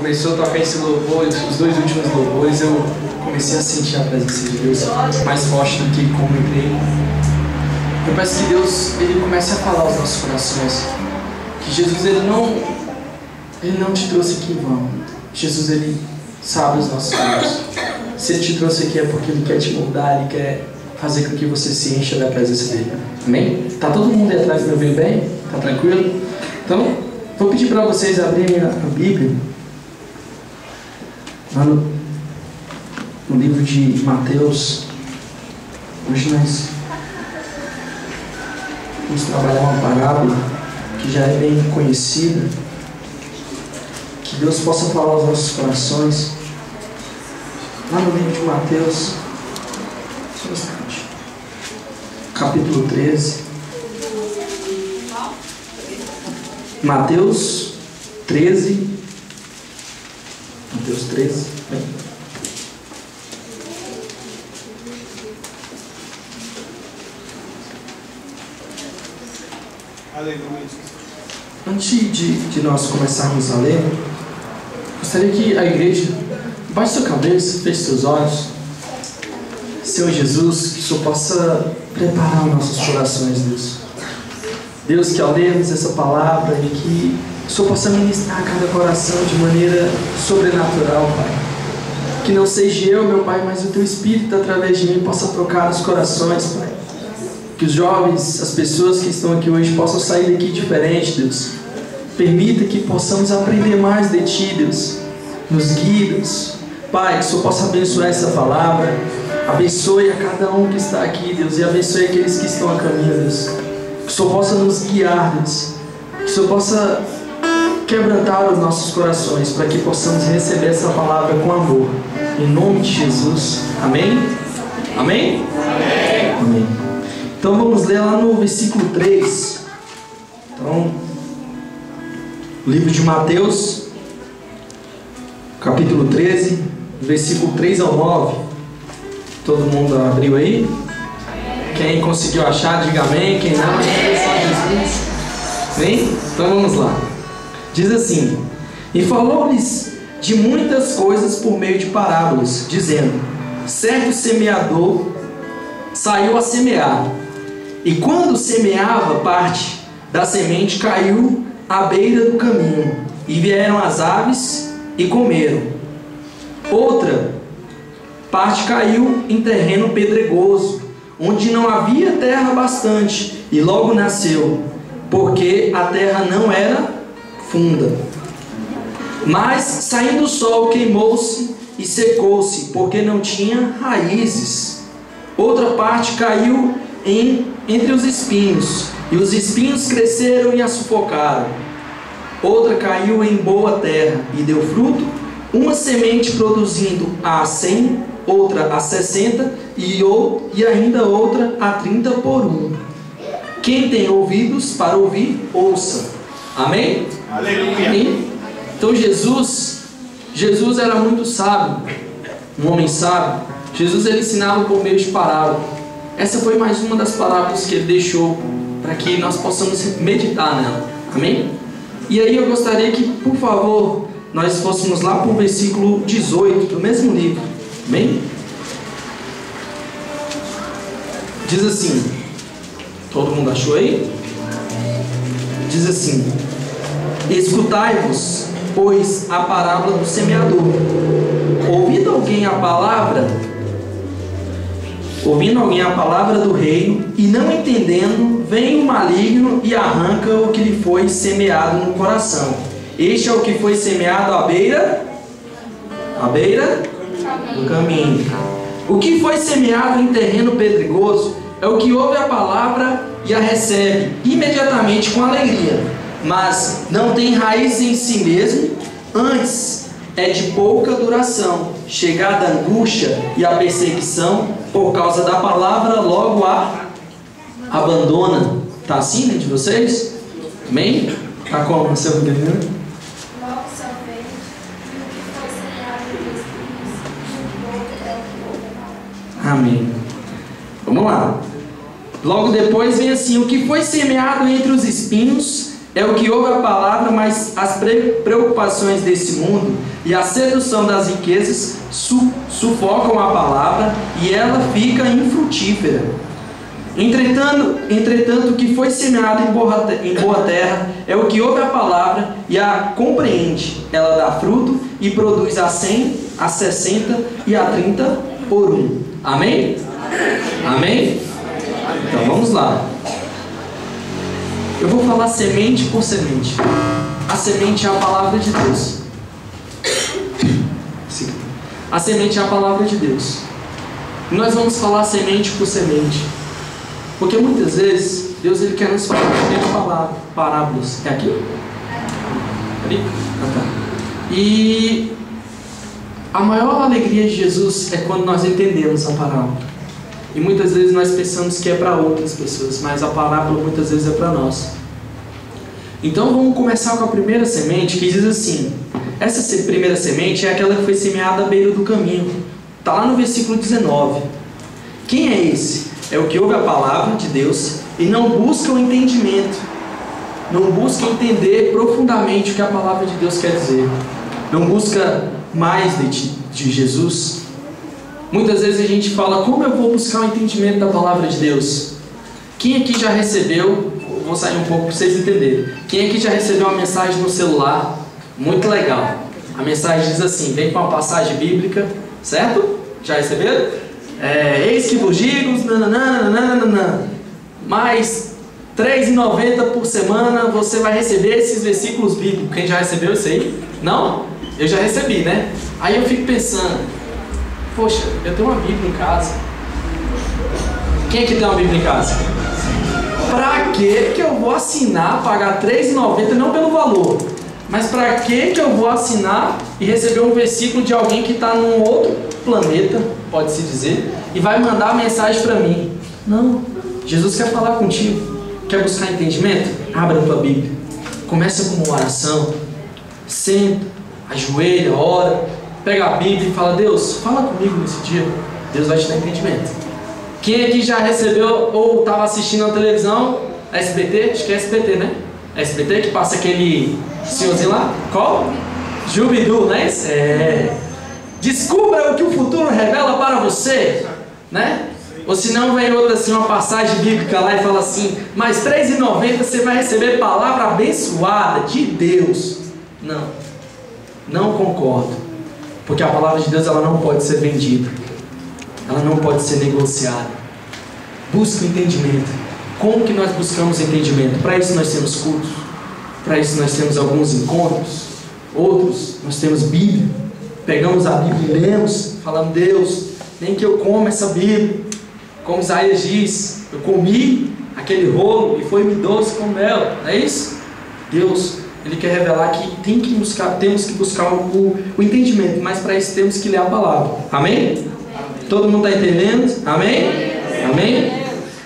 começou a tocar esse louvor, os dois últimos louvores, eu comecei a sentir a presença de Deus mais forte do que como eu creio. Eu peço que Deus, Ele comece a falar aos nossos corações. Que Jesus, Ele não te trouxe aqui em vão. Jesus, Ele sabe os nossos sonhos. Se Ele te trouxe aqui é porque Ele quer te moldar, Ele quer fazer com que você se encha da presença dEle. Amém? Tá todo mundo aí atrás me ouvindo bem? Tá tranquilo? Então, vou pedir para vocês abrirem a Bíblia. Lá no livro de Mateus. Hoje nós vamos trabalhar uma parábola que já é bem conhecida. Que Deus possa falar aos nossos corações. Lá no livro de Mateus, só um instante, capítulo 13. Mateus 13. Mateus 13. Bem. Aleluia. Antes de nós começarmos a ler, gostaria que a igreja baixe sua cabeça, feche seus olhos. Senhor Jesus, que o Senhor possa preparar os nossos corações, Deus. Deus, que ao lermos essa palavra e que o Senhor possa ministrar a cada coração de maneira sobrenatural, Pai. Que não seja eu, meu Pai, mas o Teu Espírito através de mim possa tocar os corações, Pai. Que os jovens, as pessoas que estão aqui hoje possam sair daqui diferente, Deus. Permita que possamos aprender mais de Ti, Deus. Nos guie, Deus. Pai, que o Senhor possa abençoar essa palavra. Abençoe a cada um que está aqui, Deus. E abençoe aqueles que estão a caminho, Deus. Que o Senhor possa nos guiar, Deus. Que o Senhor possa quebrantar os nossos corações para que possamos receber essa palavra com amor. Em nome de Jesus. Amém? Amém? Amém. Amém. Então vamos ler lá no versículo 3. Então, livro de Mateus, capítulo 13, versículo 3 ao 9. Todo mundo abriu aí? Quem conseguiu achar, diga amém. Quem não, Vem? Então vamos lá. Diz assim: E falou-lhes de muitas coisas por meio de parábolas, dizendo: Certo semeador saiu a semear. E quando semeava, parte da semente caiu à beira do caminho, e vieram as aves e comeram. Outra parte caiu em terreno pedregoso, onde não havia terra bastante, e logo nasceu, porque a terra não era funda. Mas, saindo o sol, queimou-se e secou-se, porque não tinha raízes. Outra parte caiu entre os espinhos, e os espinhos cresceram e a sufocaram. Outra caiu em boa terra e deu fruto, uma semente produzindo a 100, outra a 60 e ainda outra a 30 por 1. Quem tem ouvidos para ouvir, ouça. Amém? Aleluia. Amém? Então Jesus era muito sábio, um homem sábio. Jesus, ele ensinava por meio de parábola. Essa foi mais uma das parábolas que ele deixou para que nós possamos meditar nela. Amém? E aí eu gostaria que, por favor, nós fôssemos lá para o versículo 18 do mesmo livro. Amém? Diz assim, todo mundo achou aí? Diz assim: Escutai-vos, pois, a parábola do semeador. Ouvindo alguém a palavra do reino, e não entendendo, vem o maligno e arranca o que lhe foi semeado no coração. Este é o que foi semeado à beira do caminho. O que foi semeado em terreno pedregoso é o que ouve a palavra e a recebe imediatamente com alegria, mas não tem raiz em si mesmo, antes é de pouca duração. Chegada a angústia e a perseguição por causa da palavra, logo a abandona. Está assim dentro de vocês? Amém? Está como no seu entendimento? Logo se vê que o que foi semeado em espinhos é o que ouve a palavra. Amém. Vamos lá. Logo depois vem assim: o que foi semeado entre os espinhos é o que ouve a palavra, mas as preocupações desse mundo e a sedução das riquezas sufocam a palavra e ela fica infrutífera. Entretanto, o que foi semeado em boa terra é o que ouve a palavra e a compreende. Ela dá fruto e produz a 100, a 60 e a 30 por um. Amém? Amém? Então vamos lá. Eu vou falar semente por semente. A semente é a palavra de Deus. A semente é a palavra de Deus. E nós vamos falar semente por semente. Porque muitas vezes Deus ele quer nos falar de parábolas. É aqui? Ali? Ah, tá. E a maior alegria de Jesus é quando nós entendemos a parábola. E muitas vezes nós pensamos que é para outras pessoas, mas a parábola muitas vezes é para nós. Então vamos começar com a primeira semente, que diz assim: essa primeira semente é aquela que foi semeada à beira do caminho. Está lá no versículo 19. Quem é esse? É o que ouve a palavra de Deus e não busca o entendimento. Não busca entender profundamente o que a palavra de Deus quer dizer. Não busca mais de Jesus. Muitas vezes a gente fala: como eu vou buscar o entendimento da palavra de Deus? Quem aqui já recebeu, vou sair um pouco para vocês entenderem. Quem aqui já recebeu uma mensagem no celular? Muito legal. A mensagem diz assim: vem com uma passagem bíblica, certo? Já receberam? Eis que vos digo, mais R$3,90 por semana você vai receber esses versículos bíblicos. Quem já recebeu isso aí? Não? Eu já recebi, né? Aí eu fico pensando: poxa, eu tenho uma Bíblia em casa. Quem aqui tem uma Bíblia em casa? Pra que eu vou assinar, pagar R$3,90, não pelo valor, mas pra que eu vou assinar e receber um versículo de alguém que está num outro planeta, pode-se dizer, e vai mandar a mensagem para mim? Não. Jesus quer falar contigo. Quer buscar entendimento? Abra a tua Bíblia. Começa com uma oração. Senta, ajoelha, ora, pega a Bíblia e fala: Deus, fala comigo nesse dia. Deus vai te dar entendimento. Quem aqui já recebeu ou estava assistindo na televisão SBT? Acho que é SBT, né? SBT que passa aquele senhorzinho lá. Qual? Jubidu, né? Descubra o que o futuro revela para você, né? Ou se não, vem outra assim, uma passagem bíblica lá e fala assim: mais R$3,90 você vai receber palavra abençoada de Deus. Não, não concordo. Porque a palavra de Deus ela não pode ser vendida. Ela não pode ser negociada. Busca o entendimento. Como que nós buscamos entendimento? Para isso nós temos cultos. Para isso nós temos alguns encontros. Outros nós temos Bíblia. Pegamos a Bíblia e lemos, falando: Deus, nem que eu coma essa Bíblia. Como Isaías diz: eu comi aquele rolo e foi-me doce com mel. Não é isso? Deus, Ele quer revelar que temos que buscar o entendimento, mas para isso temos que ler a palavra. Amém? Todo mundo está entendendo? Amém? Amém?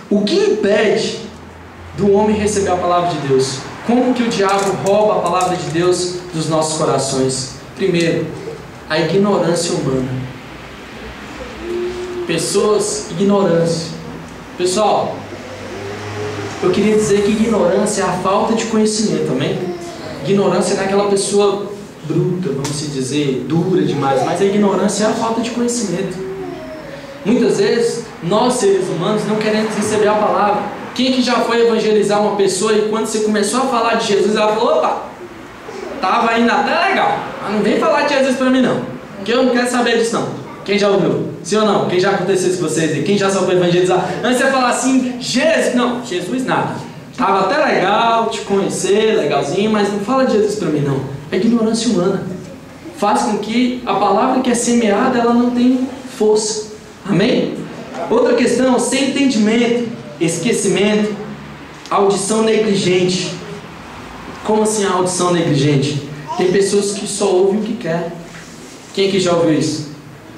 O que impede do homem receber a palavra de Deus? Como que o diabo rouba a palavra de Deus dos nossos corações? Primeiro, a ignorância humana. Pessoas, ignorância. Pessoal, eu queria dizer que ignorância é a falta de conhecimento, amém? Ignorância não é aquela pessoa bruta, vamos se dizer, dura demais, mas a ignorância é a falta de conhecimento. Muitas vezes, nós seres humanos não queremos receber a palavra. Quem que já foi evangelizar uma pessoa e quando você começou a falar de Jesus, ela falou: opa, estava indo até legal, mas não vem falar de Jesus para mim não, que eu não quero saber disso não. Quem já ouviu? Sim ou não? Quem já aconteceu isso com vocês? E quem já só foi evangelizar? Antes você falar assim: Jesus, não, Jesus nada. Estava até legal, te conhecer, legalzinho, mas não fala de Jesus para mim não. É ignorância humana. Faz com que a palavra que é semeada, ela não tenha força. Amém? Outra questão: sem entendimento, esquecimento, audição negligente. Como assim a audição negligente? Tem pessoas que só ouvem o que quer. Quem aqui já ouviu isso?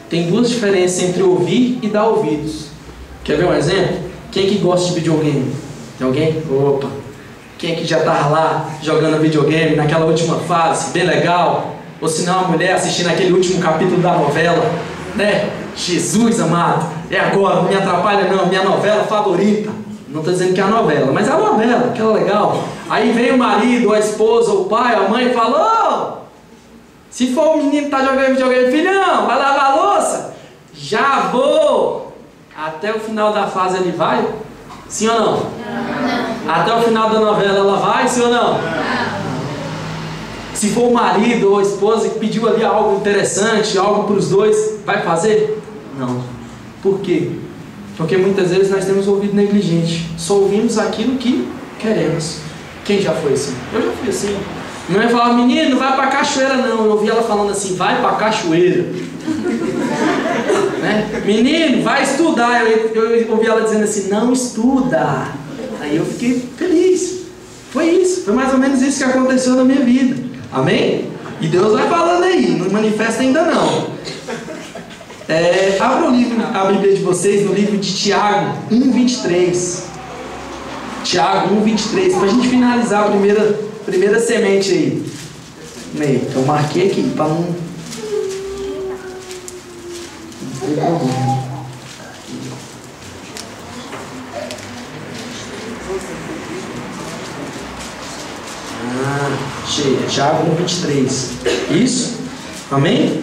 Tem duas diferenças entre ouvir e dar ouvidos. Quer ver um exemplo? Quem que gosta de videogame? Tem alguém? Opa! Quem que já estava lá jogando videogame naquela última fase, bem legal? Ou se não, a mulher assistindo aquele último capítulo da novela, né? Jesus amado, é agora, não me atrapalha não, minha novela favorita. Não estou dizendo que é a novela, mas é a novela, aquela legal. Aí vem o marido, a esposa, o pai, a mãe e fala: ô, se for o menino que está jogando videogame, filhão, vai lavar a louça? Já vou. Até o final da fase ele vai? Sim ou não? Não. Até o final da novela ela vai? Sim ou não? Não. Se for o marido ou a esposa que pediu ali algo interessante, algo para os dois, vai fazer? Não. Por quê? Porque muitas vezes nós temos ouvido negligente. Só ouvimos aquilo que queremos. Quem já foi assim? Eu já fui assim. Minha mãe falava: menino, não vai para a cachoeira não. Eu ouvi ela falando assim: vai para a cachoeira. Né? Menino, vai estudar. Eu ouvi ela dizendo assim: não estuda. Aí eu fiquei feliz. Foi isso. Foi mais ou menos isso que aconteceu na minha vida. Amém? E Deus vai falando aí. Não manifesta ainda não. Abra o livro, a Bíblia de vocês, no livro de Tiago 1:23. Tiago 1:23, para a gente finalizar a primeira semente aí. Eu marquei aqui para não ter problema. Cheia, Tiago 1:23. Isso? Amém?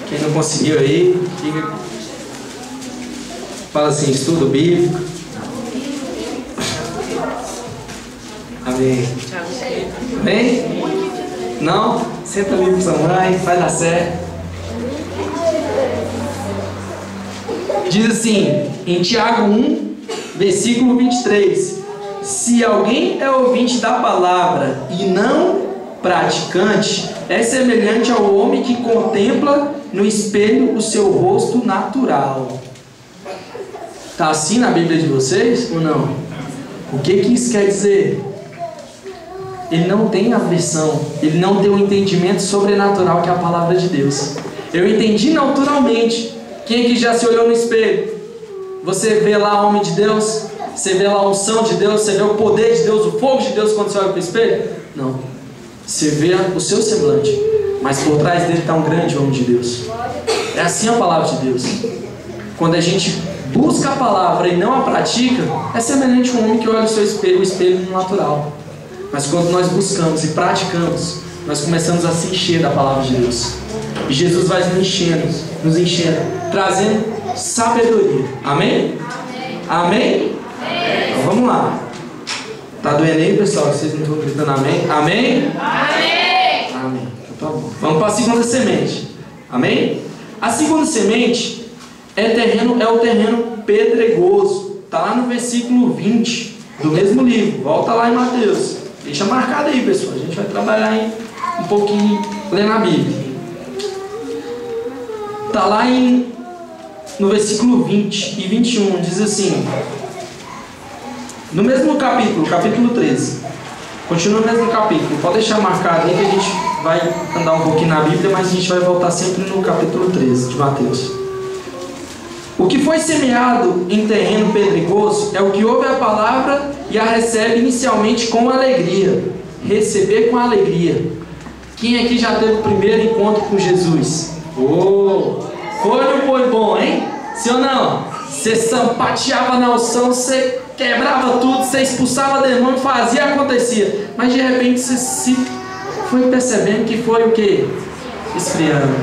Quem não conseguiu aí, fala assim: estudo bíblico. Amém. Amém? Não? Senta ali com sua mãe, vai dar certo. Diz assim, em Tiago 1, versículo 23: se alguém é ouvinte da palavra e não praticante, é semelhante ao homem que contempla no espelho o seu rosto natural. Está assim na Bíblia de vocês ou não? O que isso quer dizer? Ele não tem a versão, ele não tem o entendimento sobrenatural que é a palavra de Deus. Eu entendi naturalmente. Quem aqui já se olhou no espelho? Você vê lá o homem de Deus? Você vê lá a unção de Deus? Você vê o poder de Deus, o fogo de Deus quando você olha para o espelho? Não. Você vê o seu semblante, mas por trás dele está um grande homem de Deus. É assim a palavra de Deus. Quando a gente busca a palavra e não a pratica, é semelhante a um homem que olha o espelho no natural. Mas quando nós buscamos e praticamos, nós começamos a se encher da palavra de Deus. E Jesus vai nos enchendo, trazendo sabedoria. Amém? Amém? Então vamos lá. Tá doendo aí, pessoal? Vocês não estão gritando amém? Amém? Amém! Amém. Então tá bom. Vamos para a segunda semente. Amém? A segunda semente é o terreno pedregoso. Está lá no versículo 20 do mesmo livro. Volta lá em Mateus. Deixa marcado aí, pessoal. A gente vai trabalhar um pouquinho lendo a Bíblia. Está lá no versículo 20 e 21. Diz assim: no mesmo capítulo, capítulo 13. Continua no mesmo capítulo. Pode deixar marcado aí que a gente vai andar um pouquinho na Bíblia, mas a gente vai voltar sempre no capítulo 13 de Mateus. O que foi semeado em terreno pedregoso é o que ouve a palavra e a recebe inicialmente com alegria. Receber com alegria. Quem aqui já teve o primeiro encontro com Jesus? Foi ou foi bom, hein? Sim ou não? Você sampateava na unção, você quebrava tudo, você expulsava demônio, fazia, acontecia. Mas de repente você se foi percebendo que foi o quê? Esfriando.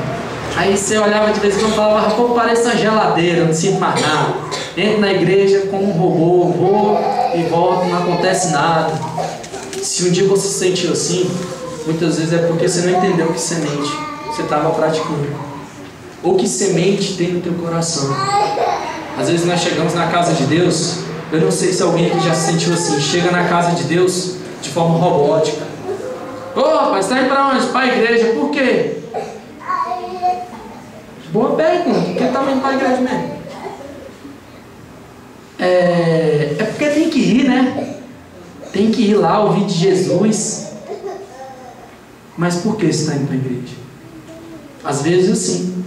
Aí você olhava de vez em quando e falava: pô, parece uma geladeira, não sinto mais nada. Entro na igreja como um robô, vou e volto, não acontece nada. Se um dia você se sentiu assim, muitas vezes é porque você não entendeu que semente você estava praticando, ou que semente tem no teu coração. Às vezes nós chegamos na casa de Deus, eu não sei se alguém aqui já se sentiu assim, chega na casa de Deus de forma robótica. Ô, rapaz, está indo para onde? Para a igreja. Por quê? Boa pergunta. Por que está indo para a igreja mesmo? É porque tem que ir, né? Tem que ir lá ouvir de Jesus. Mas por que você está indo para a igreja? Às vezes assim.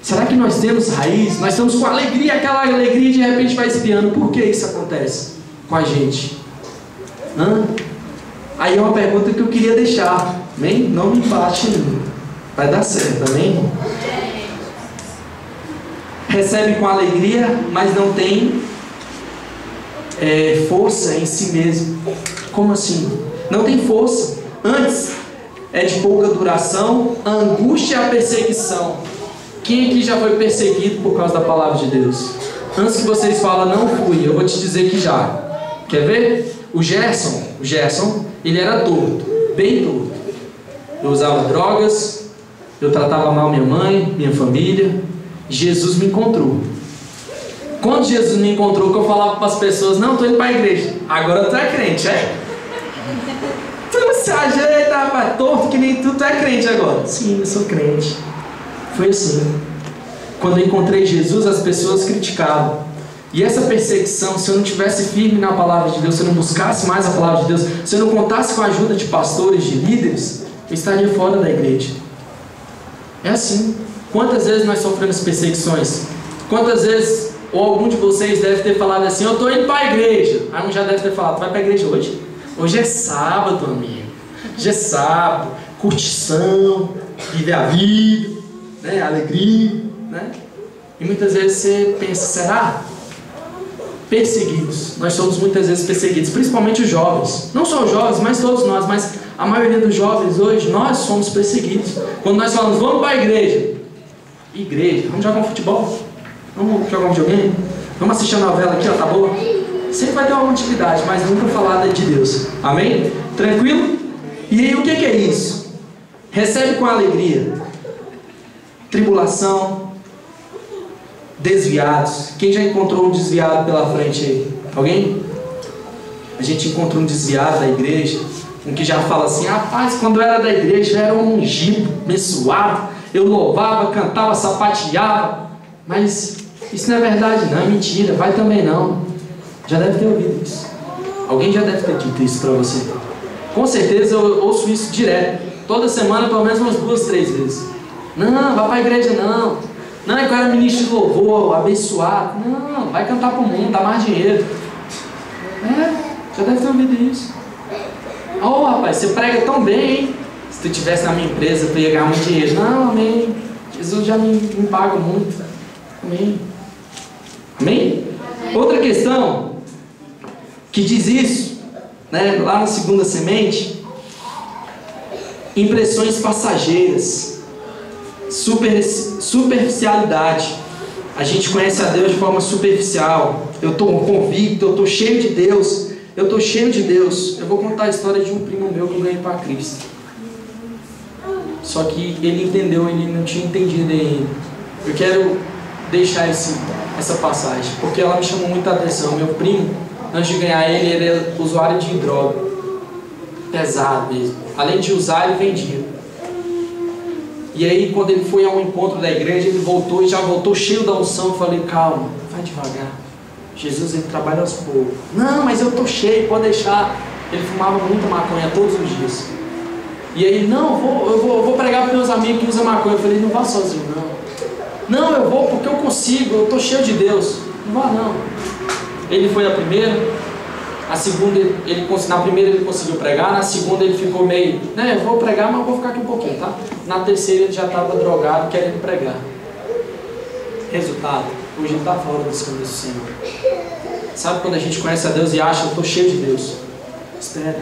Será que nós temos raiz? Nós estamos com alegria, aquela alegria de repente vai esfriando. Por que isso acontece com a gente? Aí é uma pergunta que eu queria deixar. Amém? Não me bate, vai dar certo, amém? recebe com alegria, mas não tem força em si mesmo. Como assim? Não tem força. Antes é de pouca duração, a angústia e a perseguição. Quem aqui já foi perseguido por causa da palavra de Deus? Antes que vocês falem, não fui, eu vou te dizer que já. Quer ver? O Gerson, ele era torto, bem torto. Eu usava drogas, eu tratava mal minha mãe, minha família. Jesus me encontrou. Quando Jesus me encontrou, que eu falava para as pessoas, não, estou indo para a igreja. Agora tu é crente, é? Tu se ajeita, rapaz, torto que nem tu é crente agora. Sim, eu sou crente. Foi assim. Quando eu encontrei Jesus, as pessoas criticavam. E essa perseguição, se eu não tivesse firme na palavra de Deus, se eu não buscasse mais a palavra de Deus, se eu não contasse com a ajuda de pastores, de líderes, eu estaria fora da igreja. É assim. Quantas vezes nós sofremos perseguições? Quantas vezes, ou algum de vocês deve ter falado assim, eu estou indo para a igreja. Aí um já deve ter falado, vai para a igreja hoje? Hoje é sábado, amigo. Hoje é sábado, curtição, viver a vida, né? Alegria, né? E muitas vezes você pensa, será? Perseguidos. Nós somos muitas vezes perseguidos, principalmente os jovens. Não só os jovens, mas todos nós. Mas a maioria dos jovens hoje, nós somos perseguidos. Quando nós falamos, vamos para a igreja. Igreja, vamos jogar um futebol? Vamos jogar um videogame? Vamos assistir a novela aqui, ó, tá boa? Sempre vai ter alguma atividade, mas nunca falar de Deus. Amém? Tranquilo? E aí o que é isso? Recebe com alegria. Tribulação. Desviados. Quem já encontrou um desviado pela frente aí? Alguém? A gente encontrou um desviado da igreja, um que já fala assim, rapaz, quando eu era da igreja eu era um ungido, abençoado, eu louvava, cantava, sapateava, mas isso não é verdade não, é mentira, vai também não. Já deve ter ouvido isso. Alguém já deve ter dito isso para você. Com certeza eu ouço isso direto, toda semana pelo menos umas 2, 3 vezes. Não, vai para a igreja não. Não, eu era ministro de louvor, abençoado. Não, vai cantar para o mundo, dá mais dinheiro. Já deve ter ouvido isso. Oh, rapaz, você prega tão bem, hein? Se tu estivesse na minha empresa, tu ia ganhar muito dinheiro. Não, amém. Jesus já me paga muito. Amém. Amém? Outra questão que diz isso, né, lá na segunda semente, impressões passageiras. Superficialidade. A gente conhece a Deus de forma superficial. Eu estou convicto, eu estou cheio de Deus. Eu estou cheio de Deus. Eu vou contar a história de um primo meu que eu ganhei para Cristo. Só que ele entendeu, ele não tinha entendido ainda. Eu quero deixar essa passagem, porque ela me chamou muita atenção. Meu primo, antes de ganhar ele era usuário de droga. Pesado mesmo. Além de usar, ele vendia. E aí quando ele foi a um encontro da igreja, ele voltou e já voltou cheio da unção. Eu falei, calma, vai devagar. Jesus, ele trabalha aos poucos. Não, mas eu estou cheio, pode deixar. Ele fumava muita maconha todos os dias. E aí, não, eu vou pregar para meus amigos que usam maconha. Eu falei, não vá sozinho não. Não, eu vou porque eu consigo, eu estou cheio de Deus. Não vá não. Ele foi a primeira. A segunda, na primeira ele conseguiu pregar, na segunda ele ficou meio, né, eu vou pregar, mas eu vou ficar aqui um pouquinho, tá? Na terceira ele já estava drogado, querendo pregar. Resultado, hoje ele está fora dos caminhos do Senhor. Sabe quando a gente conhece a Deus e acha, eu estou cheio de Deus? Espera.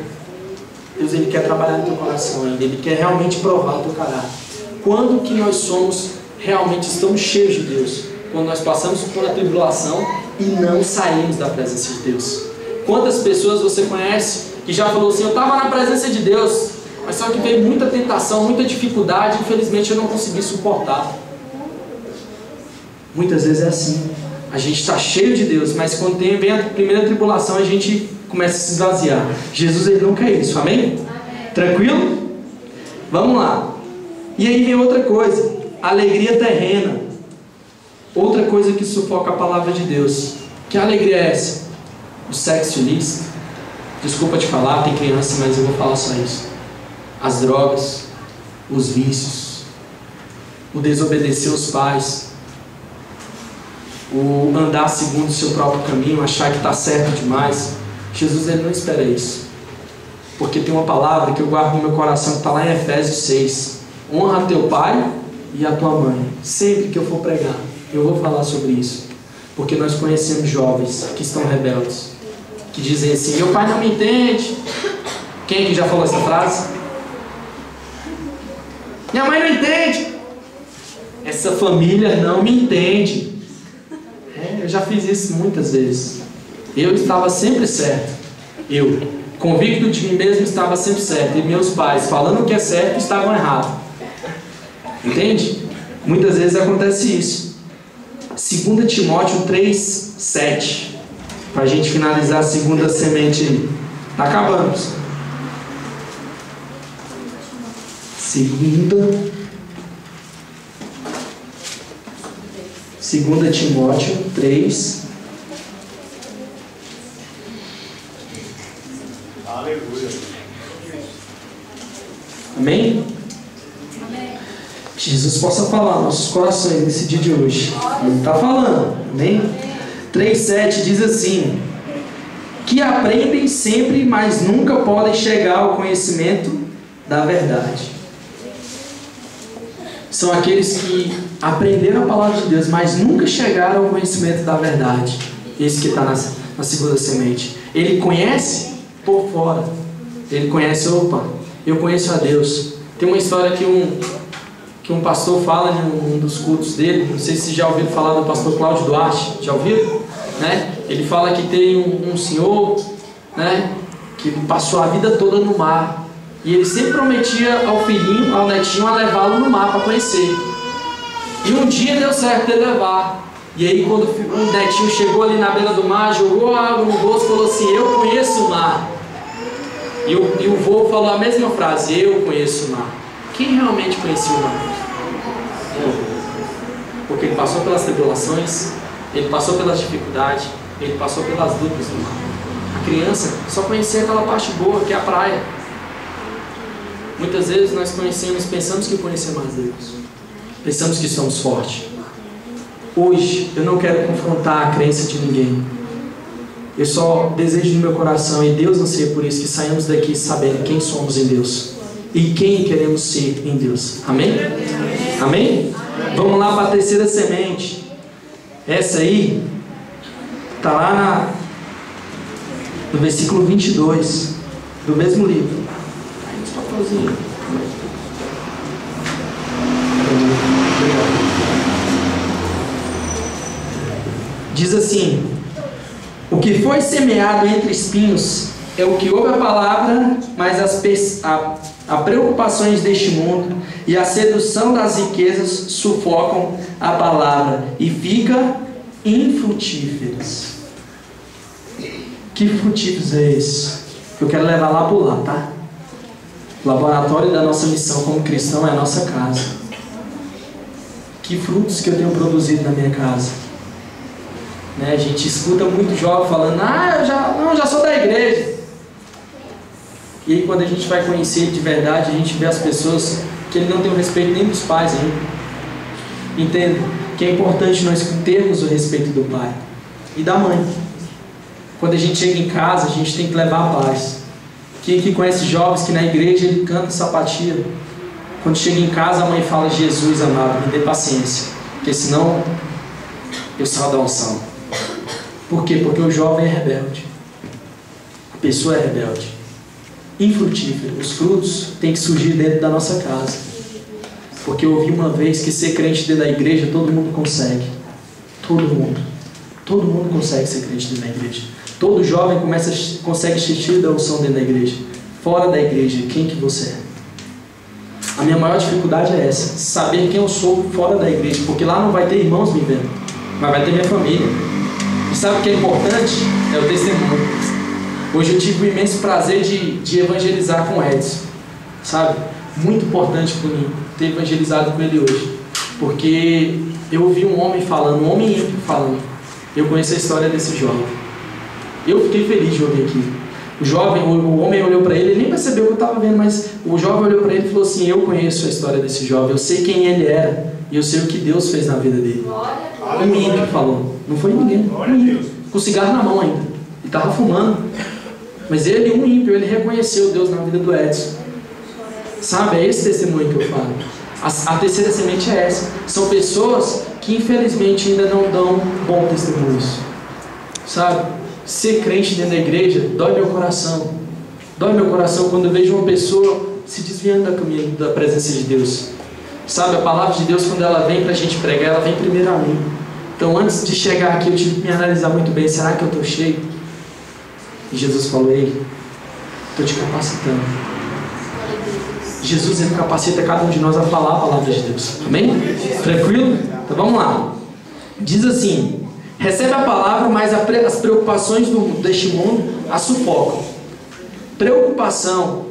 Deus, ele quer trabalhar no teu coração ainda, ele quer realmente provar o teu caráter. Quando que nós realmente estamos cheios de Deus? Quando nós passamos por uma tribulação e não saímos da presença de Deus. Quantas pessoas você conhece que já falou assim, eu estava na presença de Deus, mas só que veio muita tentação, muita dificuldade, infelizmente eu não consegui suportar. Muitas vezes é assim. A gente está cheio de Deus, mas quando vem a primeira tribulação, a gente começa a se esvaziar. Jesus, ele não quer isso, amém? Tranquilo? Vamos lá. E aí vem outra coisa, alegria terrena. Outra coisa que sufoca a palavra de Deus. Que alegria é essa? O sexo ilícito. Desculpa te falar, tem criança, mas eu vou falar só isso. As drogas, os vícios, o desobedecer aos pais, o andar segundo o seu próprio caminho, achar que está certo demais. Jesus, ele não espera isso, porque tem uma palavra que eu guardo no meu coração que está lá em Efésios 6: honra teu pai e a tua mãe, sempre que eu for pregar. Eu vou falar sobre isso, porque nós conhecemos jovens que estão rebeldes, que dizem assim: meu pai não me entende. Quem aqui já falou essa frase? Minha mãe não entende. Essa família não me entende. Eu já fiz isso muitas vezes. Eu estava sempre certo. Eu, convicto de mim mesmo, estava sempre certo. E meus pais, falando que é certo, estavam errados. Entende? Muitas vezes acontece isso. 2 Timóteo 3:7. Para a gente finalizar a segunda semente aí. Acabamos. 2 Timóteo 3. Aleluia. Amém? Amém. Que Jesus possa falar nos nossos corações nesse dia de hoje. Ele está falando. Amém? 3:7 diz assim: que aprendem sempre, mas nunca podem chegar ao conhecimento da verdade. São aqueles que aprenderam a palavra de Deus, mas nunca chegaram ao conhecimento da verdade. Esse que está na segunda semente. Ele conhece por fora. Ele conhece, opa, eu conheço a Deus. Tem uma história que um pastor fala em um dos cultos dele. Não sei se já ouviram falar do pastor Cláudio Duarte. Já ouviram? Né? Ele fala que tem um senhor, né, que passou a vida toda no mar. E ele sempre prometia ao filhinho, ao netinho, a levá-lo no mar para conhecer. E um dia deu certo de levar. E aí quando o netinho chegou ali na beira do mar, jogou a água no rosto e falou assim: eu conheço o mar. E o vô falou a mesma frase: eu conheço o mar. Quem realmente conhecia o mar? Porque ele passou pelas tribulações, ele passou pelas dificuldades, ele passou pelas dúvidas do mar. A criança só conhecia aquela parte boa, que é a praia. Muitas vezes nós pensamos que conhecemos mais Deus. Pensamos que somos fortes. Hoje eu não quero confrontar a crença de ninguém. Eu só desejo no meu coração, e Deus anseia por isso, que saímos daqui sabendo quem somos em Deus e quem queremos ser em Deus. Amém? Amém? Vamos lá para a terceira semente. Essa aí está lá no versículo 22 do mesmo livro. Diz assim: o que foi semeado entre espinhos é o que ouve a palavra, mas as preocupações deste mundo e a sedução das riquezas sufocam a palavra e fica infrutíferas. Que frutíferos é esse? Eu quero levar lá por lá, tá? O laboratório da nossa missão como cristão é a nossa casa. Que frutos que eu tenho produzido na minha casa? Né? A gente escuta muito jovem falando: eu já sou da igreja. E aí quando a gente vai conhecer de verdade, a gente vê as pessoas que ele não tem o respeito nem dos pais ainda. Entenda que é importante nós termos o respeito do pai e da mãe. Quando a gente chega em casa, a gente tem que levar a paz. Quem aqui conhece jovens que na igreja ele canta sapatia? Quando chega em casa, a mãe fala: Jesus amado, me dê paciência, porque senão eu saio da unção. Por quê? Porque o jovem é rebelde. A pessoa é rebelde. Infrutífero. Os frutos têm que surgir dentro da nossa casa. Porque eu ouvi uma vez que ser crente dentro da igreja todo mundo consegue. Todo mundo. Todo mundo consegue ser crente dentro da igreja. Todo jovem consegue sentir da unção dentro da igreja. Fora da igreja, quem que você é? A minha maior dificuldade é essa: saber quem eu sou fora da igreja. Porque lá não vai ter irmãos me vendo, mas vai ter minha família. E sabe o que é importante? É o testemunho. Hoje eu tive o imenso prazer de evangelizar com o Edson. Sabe? Muito importante para mim ter evangelizado com ele hoje. Porque eu ouvi um homem falando, um homem ímpio falando. Eu conheço a história desse jovem. Eu fiquei feliz de ouvir aquilo. O homem olhou para ele nem percebeu o que eu estava vendo, mas o jovem olhou para ele e falou assim: eu conheço a história desse jovem, eu sei quem ele era, e eu sei o que Deus fez na vida dele. Um ímpio falou, não foi ninguém, um ímpio, com cigarro na mão ainda, ele estava fumando, mas ele, um ímpio, ele reconheceu Deus na vida do Edson. Sabe, é esse testemunho que eu falo. A terceira semente é essa. São pessoas que infelizmente ainda não dão bom testemunho. Sabe? Ser crente dentro da igreja dói meu coração. Dói meu coração quando eu vejo uma pessoa se desviando da presença de Deus. Sabe, a palavra de Deus, quando ela vem para a gente pregar, ela vem primeiro a mim. Então, antes de chegar aqui, eu tive que me analisar muito bem. Será que eu estou cheio? E Jesus falou: ei, estou te capacitando. Jesus, ele capacita cada um de nós a falar a palavra de Deus. Amém? Tranquilo? Então vamos lá. Diz assim: recebe a palavra, mas as preocupações deste mundo a sufocam. Preocupação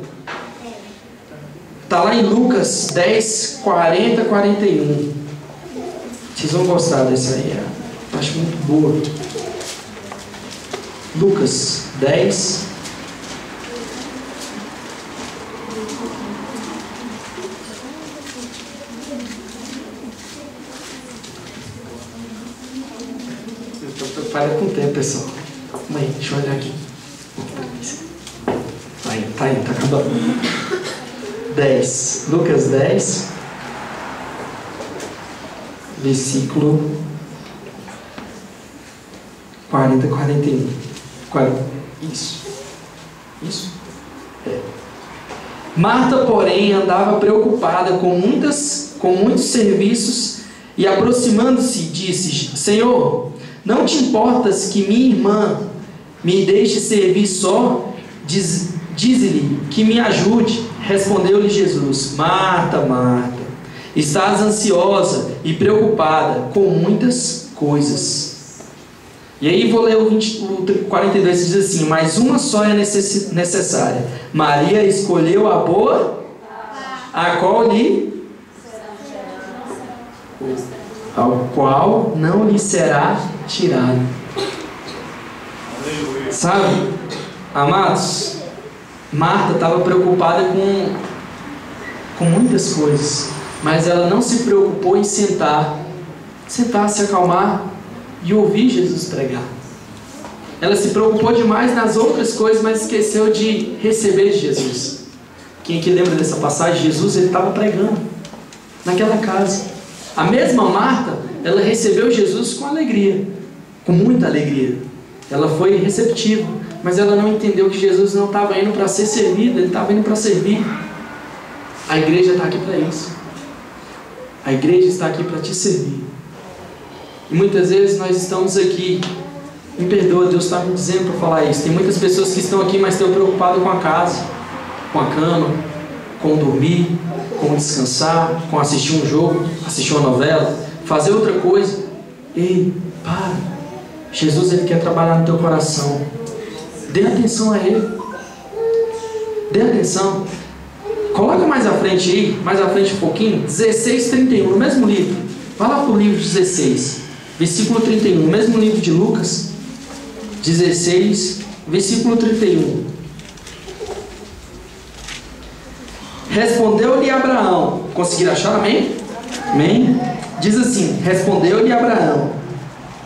está lá em Lucas 10, 40, 41. Vocês vão gostar dessa aí, eu acho muito boa. Lucas 10. Para com o tempo, pessoal. Mãe, deixa eu olhar aqui. Tá acabando. 10. Lucas 10. Versículo 40, 41. Isso. É. Marta, porém, andava preocupada com muitos serviços e, aproximando-se, disse: Senhor, não te importas que minha irmã me deixe servir só? Dize-lhe que me ajude. Respondeu-lhe Jesus: Marta, Marta, estás ansiosa e preocupada com muitas coisas. E aí vou ler o 42, diz assim: mas uma só é necessária. Maria escolheu a boa, a qual ao qual não lhe será tirado. Sabe, amados, Marta estava preocupada com muitas coisas, mas ela não se preocupou em sentar, se acalmar e ouvir Jesus pregar. Ela se preocupou demais nas outras coisas, mas esqueceu de receber de Jesus. Quem aqui lembra dessa passagem? Jesus, ele estava pregando naquela casa. A mesma Marta, ela recebeu Jesus com alegria, com muita alegria. Ela foi receptiva, mas ela não entendeu que Jesus não estava indo para ser servido, ele estava indo para servir. A igreja está aqui para isso. A igreja está aqui para te servir. E muitas vezes nós estamos aqui, me perdoa, Deus está me dizendo para falar isso. Tem muitas pessoas que estão aqui, mas estão preocupadas com a casa, com a cama, com dormir, com descansar, com assistir um jogo, assistir uma novela, fazer outra coisa. Ei, para. Jesus, ele quer trabalhar no teu coração. Dê atenção a ele. Dê atenção. Coloca mais à frente aí, mais à frente um pouquinho, 16, 31, no mesmo livro. Vai lá para o livro 16, versículo 31, no mesmo livro de Lucas, 16, versículo 31. Respondeu-lhe Abraão. Conseguiram achar? Amém? Amém? Diz assim: respondeu-lhe Abraão: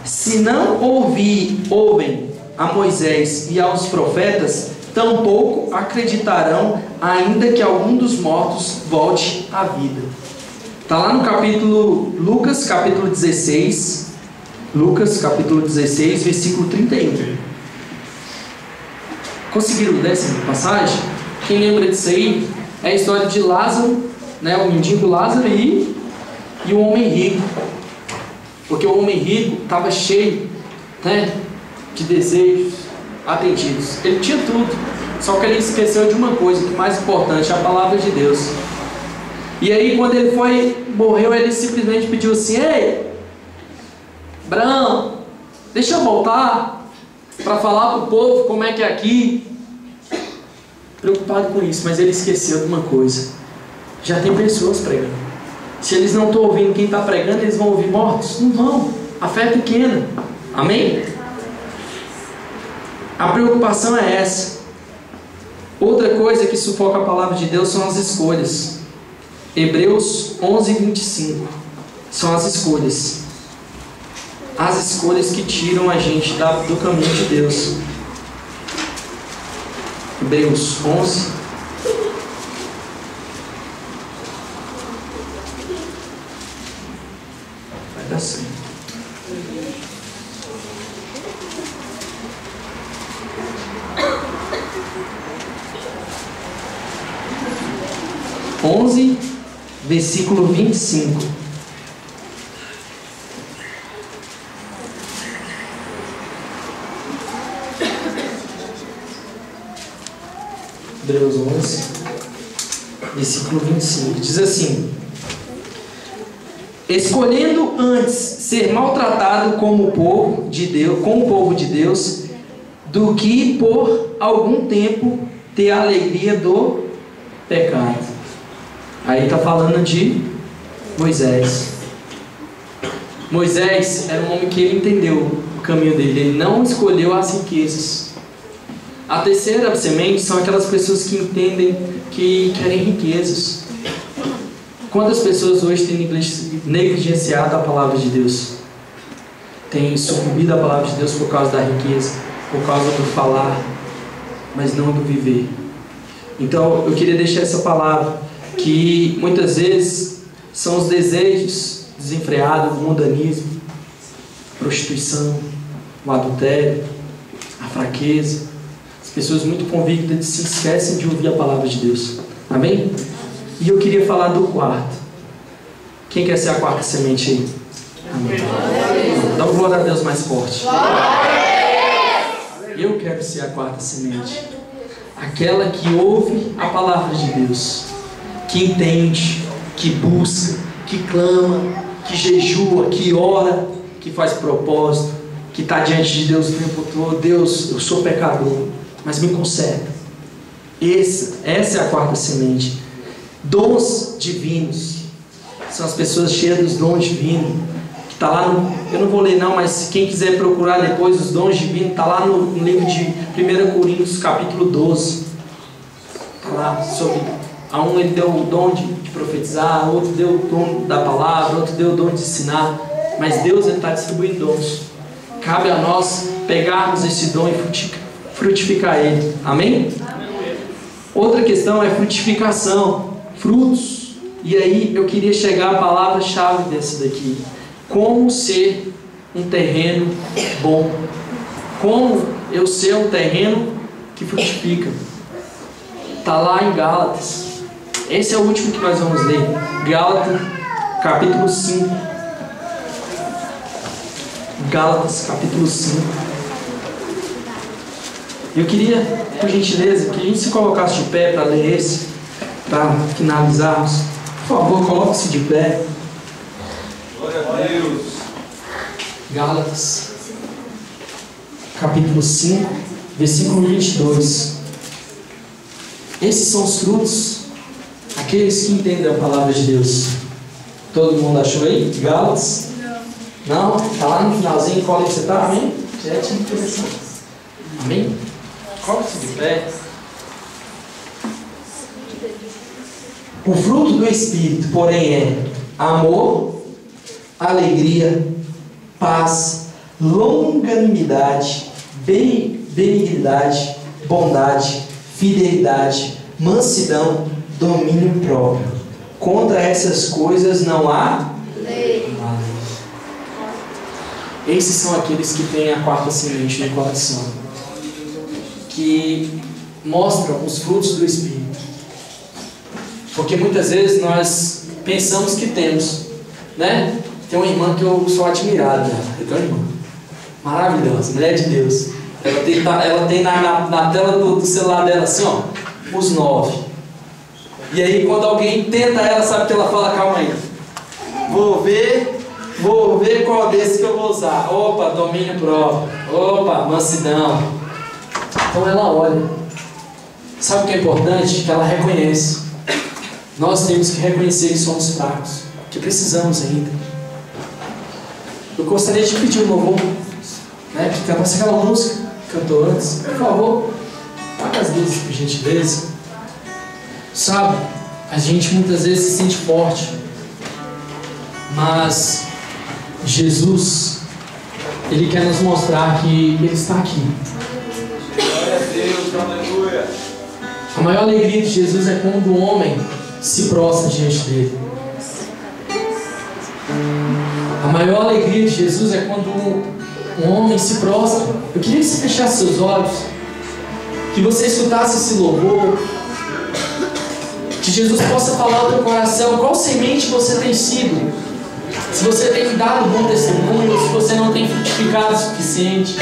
se não ouvem a Moisés e aos profetas, tampouco acreditarão, ainda que algum dos mortos volte à vida. Está lá no capítulo, Lucas capítulo 16, versículo 31. Conseguiram ler essa passagem? Quem lembra disso aí? É a história de Lázaro, né? O mendigo Lázaro e o homem rico. Porque o homem rico estava cheio, né, de desejos atendidos. Ele tinha tudo, só que ele esqueceu de uma coisa que é mais importante, a palavra de Deus. E aí quando ele morreu, ele simplesmente pediu assim: ei, Abraão, deixa eu voltar para falar para o povo como é que é aqui. Preocupado com isso, mas ele esqueceu de uma coisa: já tem pessoas pregando. Se eles não estão ouvindo quem está pregando, eles vão ouvir mortos? Não vão. A fé é pequena. Amém? A preocupação é essa. Outra coisa que sufoca a palavra de Deus são as escolhas. Hebreus 11, 25. São as escolhas. As escolhas que tiram a gente do caminho de Deus. Hebreus 11. coração. Versículo 25. Hebreus 11, versículo 25. Diz assim: escolhendo antes ser maltratado como o povo de Deus, do que por algum tempo ter a alegria do pecado. Aí está falando de Moisés. Moisés era um homem que ele entendeu o caminho dele. Ele não escolheu as riquezas. A terceira semente são aquelas pessoas que entendem que querem riquezas. Quantas pessoas hoje têm negligenciado a palavra de Deus? Têm sucumbido à palavra de Deus por causa da riqueza, por causa do falar, mas não do viver. Então eu queria deixar essa palavra, que muitas vezes são os desejos desenfreados, o mundanismo, a prostituição, o adultério, a fraqueza. As pessoas muito convictas se esquecem de ouvir a palavra de Deus. Amém? E eu queria falar do quarto. Quem quer ser a quarta semente aí? Amém. Dá um glória a Deus mais forte. Eu quero ser a quarta semente. Aquela que ouve a palavra de Deus, que entende, que busca, que clama, que jejua, que ora, que faz propósito, que está diante de Deus o tempo todo. Deus, eu sou pecador, mas me conserta. Essa é a quarta semente. Dons divinos são as pessoas cheias dos dons divinos, que está lá no, eu não vou ler não, mas quem quiser procurar depois os dons divinos, está lá no livro de 1 Coríntios capítulo 12. Está lá sobre, a um ele deu o dom de profetizar, a outro deu o dom da palavra, outro deu o dom de ensinar, mas Deus está distribuindo dons. Cabe a nós pegarmos esse dom e frutificar ele. Amém? Outra questão é frutificação, frutos. E aí eu queria chegar à palavra-chave dessa daqui. Como ser um terreno bom. Como eu ser um terreno que frutifica. Está lá em Gálatas. Esse é o último que nós vamos ler. Gálatas, capítulo 5. Gálatas, capítulo 5. Eu queria, por gentileza, que a gente se colocasse de pé para ler esse, para finalizarmos. Por favor, coloque-se de pé. Glória a Deus. Gálatas, capítulo 5, versículo 22. Esses são os frutos, aqueles que entendem a palavra de Deus. Todo mundo achou aí? Gálatas? Não? Está lá no finalzinho, qual é que você está? Amém? Já tinha interessante. Amém? Coloque-se de pé. O fruto do Espírito, porém, é amor, alegria, paz, longanimidade, benignidade, bondade, fidelidade, mansidão, domínio próprio. Contra essas coisas não há lei. Esses são aqueles que têm a quarta semente no coração, que mostram os frutos do Espírito. Porque muitas vezes nós pensamos que temos, né? Tem uma irmã que eu sou admirado dela. Eu tenho uma irmã maravilhosa, mulher de Deus. Ela tem na tela do celular dela assim, ó, os 9. E aí quando alguém tenta ela, sabe que ela fala, calma aí, vou ver qual desse que eu vou usar. Opa, domínio próprio. Opa, mansidão. Então ela olha. Sabe o que é importante? Que ela reconhece. Nós temos que reconhecer que somos fracos, que precisamos ainda. Eu gostaria de pedir um louvor, né, que cantasse aquela música que cantou antes. Por favor, paga as luzes, por gentileza. Sabe, a gente muitas vezes se sente forte, mas Jesus, Ele quer nos mostrar que Ele está aqui. Glória a Deus, aleluia. A maior alegria de Jesus é quando o homem se prostra diante dele. A maior alegria de Jesus é quando um homem se prostra. Eu queria que você fechasse seus olhos, que você escutasse esse louvor, que Jesus possa falar ao teu coração qual semente você tem sido, se você tem dado bom testemunho, se você não tem frutificado o suficiente.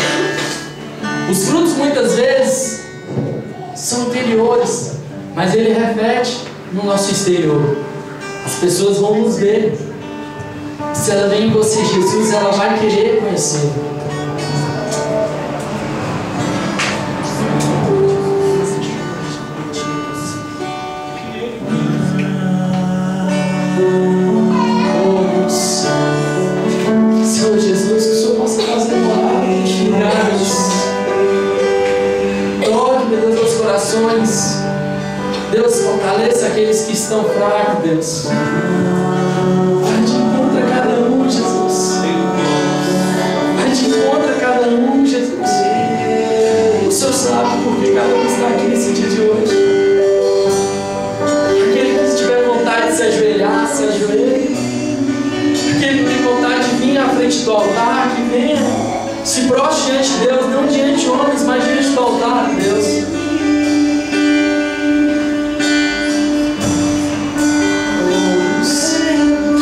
Os frutos muitas vezes são interiores, mas ele reflete no nosso exterior. As pessoas vão nos ver. Se ela vem em você, Jesus, ela vai querer conhecer. Senhor Jesus, que o Senhor possa fazer milagres. Toque, meu Deus, os corações. Deus, fortaleça aqueles que estão fracos, Deus. Vai de encontro a cada um, Jesus. Vai de encontro a cada um, Jesus. O Senhor sabe por que cada um está aqui nesse dia de hoje. Aquele que tiver vontade de se ajoelhar, se ajoelhe. Aquele que tem vontade de vir à frente do altar, que venha. Se prostre diante de Deus, não diante de homens, mas diante do altar de Deus.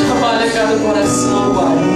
Trabalha cada coração, Pai.